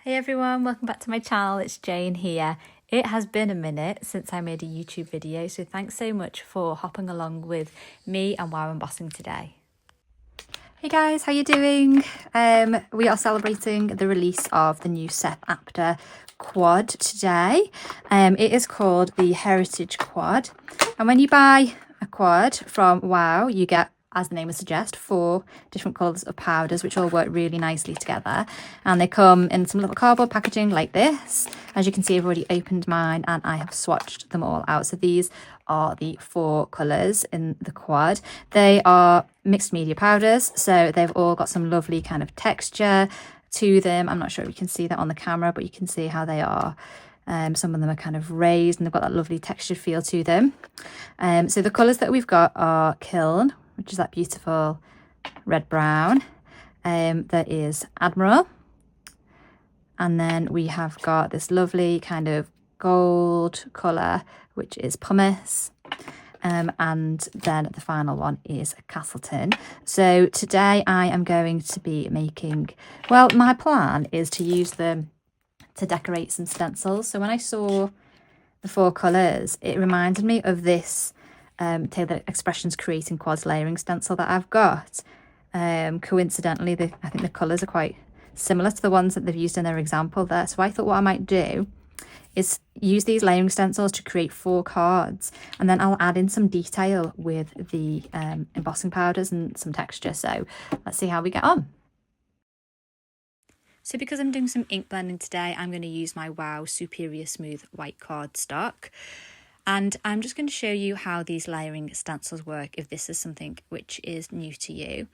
Hey everyone, welcome back to my channel. It's Jane here. It has been a minute since I made a YouTube video, so thanks so much for hopping along with me and Wow Embossing today. Hey guys, how you doing? We are celebrating the release of the new Seth Apter quad today. It is called the Heritage Quad, and when you buy a quad from Wow, you get, as the name would suggest, 4 different colours of powders which all work really nicely together, and they come in some little cardboard packaging like this. As you can see, I've already opened mine and I have swatched them all out. So these are the 4 colours in the quad. They are mixed media powders, so they've all got some lovely kind of texture to them. I'm not sure if you can see that on the camera, but you can see how they are. Some of them are kind of raised and they've got that lovely textured feel to them. So the colours that we've got are Kiln, which is that beautiful red brown. There is Admiral, and then we have got this lovely kind of gold colour, which is Pumice, and then the final one is Castleton. So today I am going to be making, well, my plan is to use them to decorate some stencils. So when I saw the 4 colours, it reminded me of this Taylor Expressions Creating Quads layering stencil that I've got. Coincidentally, I think the colours are quite similar to the ones that they've used in their example there. So I thought what I might do is use these layering stencils to create 4 cards, and then I'll add in some detail with the embossing powders and some texture. So let's see how we get on. So because I'm doing some ink blending today, I'm going to use my Wow Superior Smooth White cardstock. And I'm just going to show you how these layering stencils work if this is something which is new to you.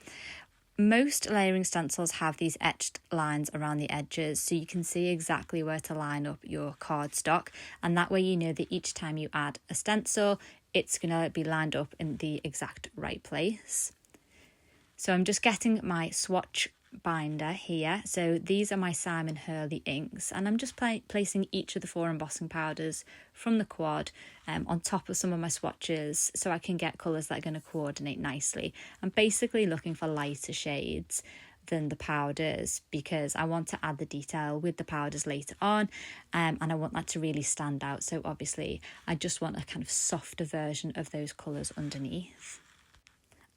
Most layering stencils have these etched lines around the edges, so you can see exactly where to line up your cardstock, and that way you know that each time you add a stencil, it's going to be lined up in the exact right place. So I'm just getting my swatch binder here. So these are my Simon Hurley inks, and I'm just placing each of the 4 embossing powders from the quad on top of some of my swatches, so I can get colours that are going to coordinate nicely. I'm basically looking for lighter shades than the powders because I want to add the detail with the powders later on, and I want that to really stand out. So obviously I just want a kind of softer version of those colours underneath.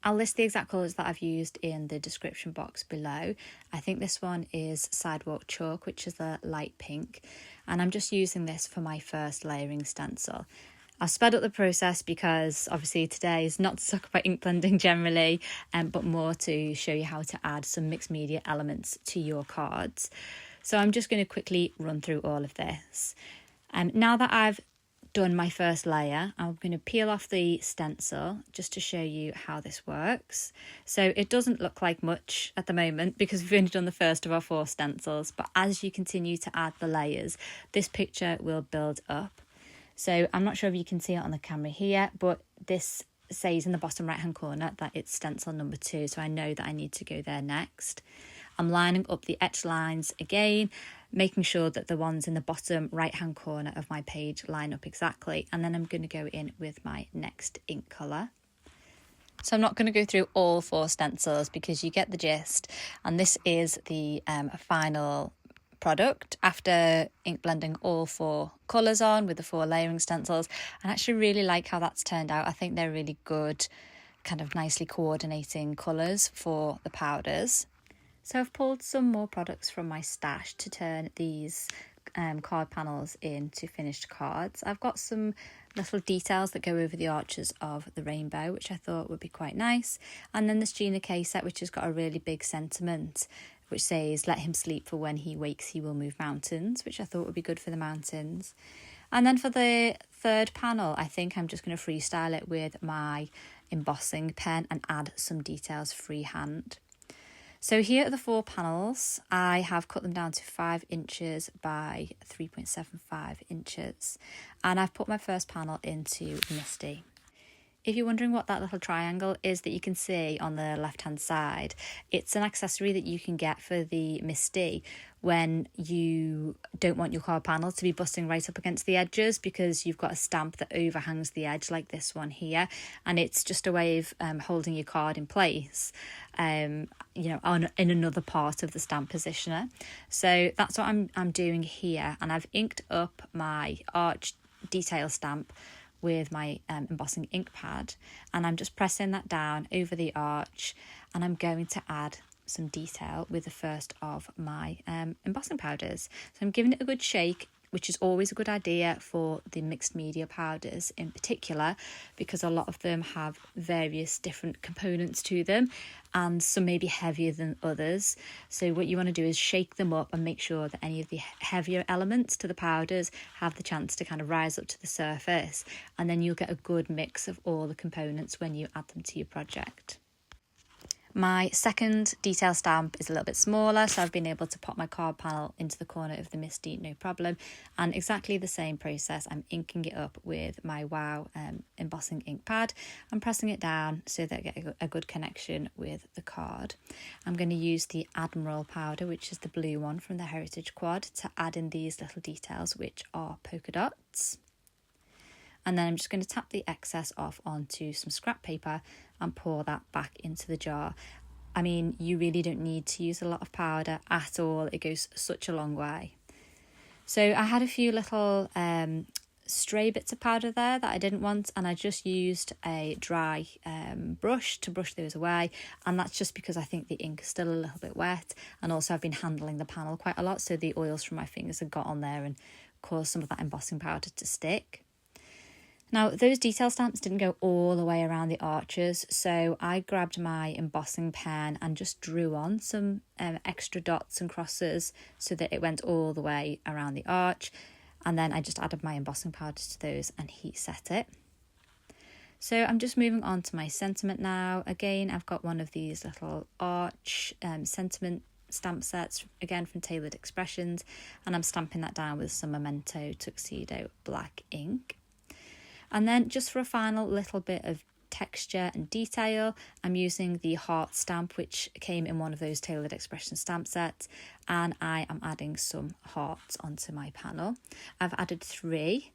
I'll list the exact colours that I've used in the description box below. I think this one is Sidewalk Chalk, which is a light pink, and I'm just using this for my first layering stencil. I've sped up the process because obviously today is not to talk about ink blending generally, but more to show you how to add some mixed media elements to your cards. So I'm just going to quickly run through all of this. Now that I've done my first layer, I'm going to peel off the stencil just to show you how this works. So it doesn't look like much at the moment because we've only done the first of our 4 stencils, but as you continue to add the layers, this picture will build up. So I'm not sure if you can see it on the camera here, but this says in the bottom right hand corner that it's stencil number 2, so I know that I need to go there next. I'm lining up the etched lines again, making sure that the ones in the bottom right hand corner of my page line up exactly, and then I'm going to go in with my next ink colour. So I'm not going to go through all 4 stencils because you get the gist, and this is the final product after ink blending all 4 colours on with the 4 layering stencils. I actually really like how that's turned out. I think they're really good, kind of nicely coordinating colours for the powders. So I've pulled some more products from my stash to turn these card panels into finished cards. I've got some little details that go over the arches of the rainbow, which I thought would be quite nice. And then this Gina K set, which has got a really big sentiment, which says, "Let him sleep, for when he wakes he will move mountains," which I thought would be good for the mountains. And then for the third panel, I think I'm just going to freestyle it with my embossing pen and add some details freehand. So here are the 4 panels. I have cut them down to 5 inches by 3.75 inches. And I've put my first panel into Misty. if you're wondering what that little triangle is that you can see on the left hand side, it's an accessory that you can get for the MIST when you don't want your card panel to be busting right up against the edges, because you've got a stamp that overhangs the edge like this one here, and it's just a way of holding your card in place, in another part of the stamp positioner. So that's what I'm doing here, and I've inked up my arch detail stamp with my embossing ink pad, and I'm just pressing that down over the arch, and I'm going to add some detail with the first of my embossing powders. So I'm giving it a good shake, which is always a good idea for the mixed media powders in particular, because a lot of them have various different components to them, and some may be heavier than others. So what you want to do is shake them up and make sure that any of the heavier elements to the powders have the chance to kind of rise up to the surface, and then you'll get a good mix of all the components when you add them to your project. My second detail stamp is a little bit smaller, so I've been able to pop my card panel into the corner of the MIST no problem, and exactly the same process. I'm inking it up with my WOW embossing ink pad. I'm pressing it down so that I get a good connection with the card. I'm going to use the Admiral powder, which is the blue one from the Heritage Quad, to add in these little details which are polka dots. And then I'm just going to tap the excess off onto some scrap paper and pour that back into the jar. I mean, you really don't need to use a lot of powder at all. It goes such a long way. So I had a few little stray bits of powder there that I didn't want, and I just used a dry brush to brush those away, and that's just because I think the ink is still a little bit wet, and also I've been handling the panel quite a lot, so the oils from my fingers have got on there and caused some of that embossing powder to stick. Now, those detail stamps didn't go all the way around the arches, so I grabbed my embossing pen and just drew on some extra dots and crosses so that it went all the way around the arch, and then I just added my embossing powder to those and heat set it. So I'm just moving on to my sentiment now. Again, I've got one of these little arch sentiment stamp sets, again from Tailored Expressions, and I'm stamping that down with some Memento Tuxedo black ink. And then just for a final little bit of texture and detail, I'm using the heart stamp, which came in one of those Tailored Expression stamp sets, and I am adding some hearts onto my panel. I've added 3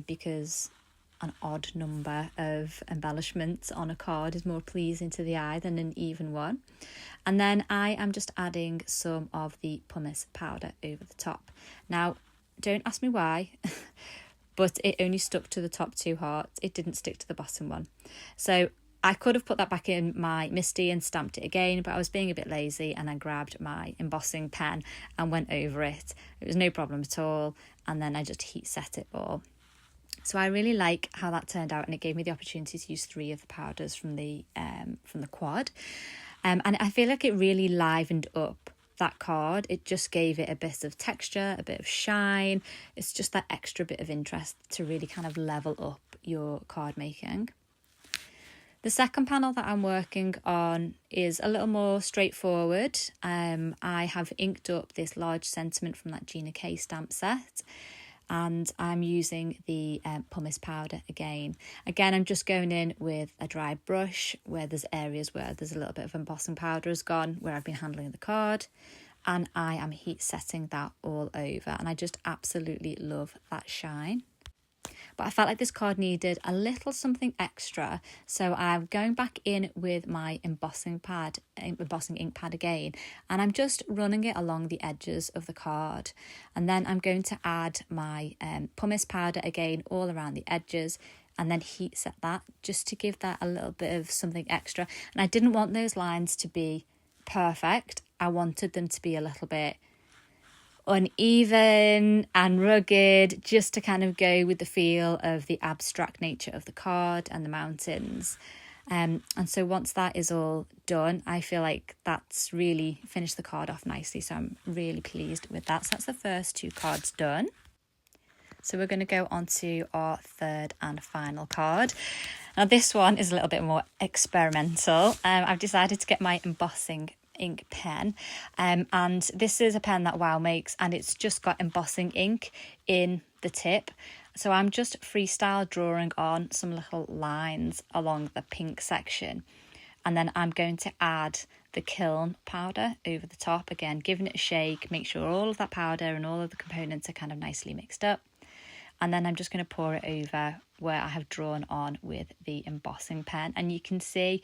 because an odd number of embellishments on a card is more pleasing to the eye than an even one. And then I am just adding some of the pumice powder over the top. Now, don't ask me why, but it only stuck to the top 2 hearts. It didn't stick to the bottom one. So I could have put that back in my MIST and stamped it again, but I was being a bit lazy and I grabbed my embossing pen and went over it. It was no problem at all. And then I just heat set it all. So I really like how that turned out, and it gave me the opportunity to use 3 of the powders from the quad. And I feel like it really livened up that card. It just gave it a bit of texture, a bit of shine. It's just that extra bit of interest to really kind of level up your card making. The second panel that I'm working on is a little more straightforward. I have inked up this large sentiment from that Gina K stamp set, and I'm using the pumice powder again. Again, I'm just going in with a dry brush where there's areas where there's a little bit of embossing powder has gone, where I've been handling the card, and I am heat setting that all over, and I just absolutely love that shine. But I felt like this card needed a little something extra, so I'm going back in with my embossing ink pad again, and I'm just running it along the edges of the card, and then I'm going to add my pumice powder again all around the edges, and then heat set that just to give that a little bit of something extra. And I didn't want those lines to be perfect. I wanted them to be a little bit uneven and rugged, just to kind of go with the feel of the abstract nature of the card and the mountains. And so once that is all done, I feel like that's really finished the card off nicely, so I'm really pleased with that. So that's the first 2 cards done. So we're going to go on to our third and final card. Now this one is a little bit more experimental. I've decided to get my embossing ink pen, and this is a pen that WOW makes, and it's just got embossing ink in the tip, So I'm just freestyle drawing on some little lines along the pink section. And then I'm going to add the Kiln powder over the top, again, giving it a shake, make sure all of that powder and all of the components are kind of nicely mixed up. And then I'm just going to pour it over where I have drawn on with the embossing pen. And you can see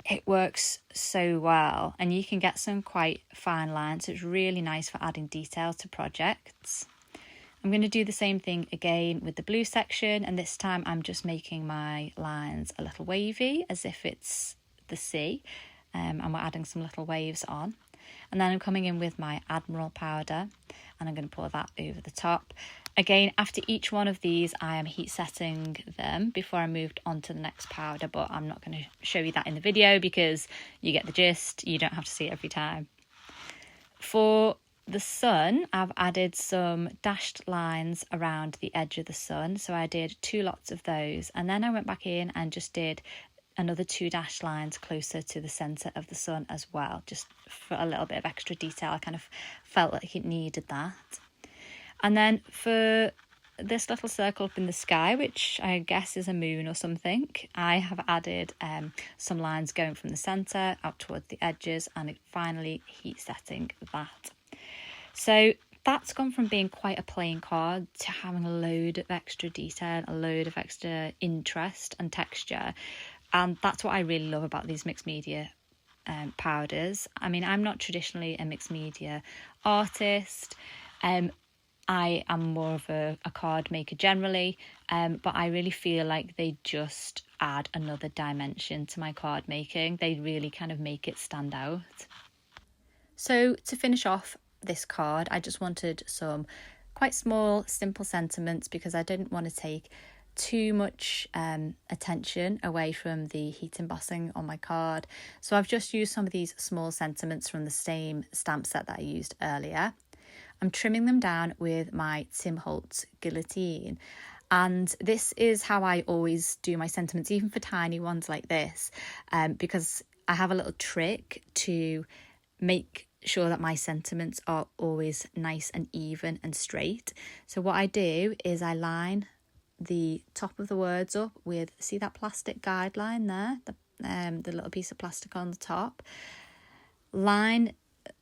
it works so well, and you can get some quite fine lines. So it's really nice for adding detail to projects. I'm going to do the same thing again with the blue section, and this time I'm just making my lines a little wavy as if it's the sea, and we're adding some little waves on. And then I'm coming in with my Admiral powder and I'm going to pour that over the top. Again, after each one of these, I am heat setting them before I moved on to the next powder, but I'm not going to show you that in the video because you get the gist. You don't have to see it every time. For the sun, I've added some dashed lines around the edge of the sun. So I did 2 lots of those. And then I went back in and just did another 2 dashed lines closer to the centre of the sun as well, just for a little bit of extra detail. I kind of felt like it needed that. And then for this little circle up in the sky, which I guess is a moon or something, I have added some lines going from the centre out towards the edges, and it finally heat setting that. So that's gone from being quite a plain card to having a load of extra detail, a load of extra interest and texture. And that's what I really love about these mixed media powders. I mean, I'm not traditionally a mixed media artist. I am more of a card maker generally, but I really feel like they just add another dimension to my card making. They really kind of make it stand out. So to finish off this card, I just wanted some quite small, simple sentiments because I didn't want to take too much attention away from the heat embossing on my card. So I've just used some of these small sentiments from the same stamp set that I used earlier. I'm trimming them down with my Tim Holtz guillotine, and this is how I always do my sentiments, even for tiny ones like this, because I have a little trick to make sure that my sentiments are always nice and even and straight. So what I do is I line the top of the words up with, see that plastic guideline there, the little piece of plastic on the top, line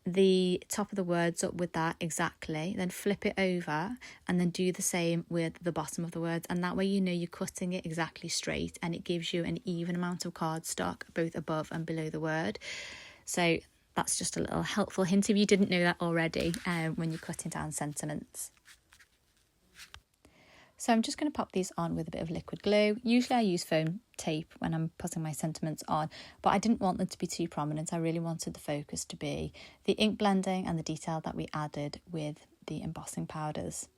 the top of the words up with that exactly, then flip it over and then do the same with the bottom of the words, and that way you know you're cutting it exactly straight and it gives you an even amount of cardstock both above and below the word. So that's just a little helpful hint if you didn't know that already when you're cutting down sentiments. So I'm just going to pop these on with a bit of liquid glue. Usually I use foam tape when I'm putting my sentiments on, but I didn't want them to be too prominent. I really wanted the focus to be the ink blending and the detail that we added with the embossing powders.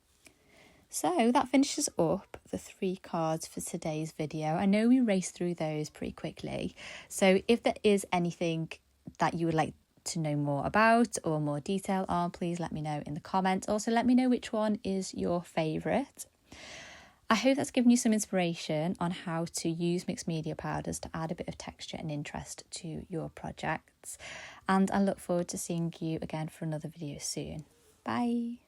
So that finishes up the 3 cards for today's video. I know we raced through those pretty quickly. So if there is anything that you would like to know more about or more detail on, please let me know in the comments. Also, let me know which one is your favourite. I hope that's given you some inspiration on how to use mixed media powders to add a bit of texture and interest to your projects. And I look forward to seeing you again for another video soon. Bye.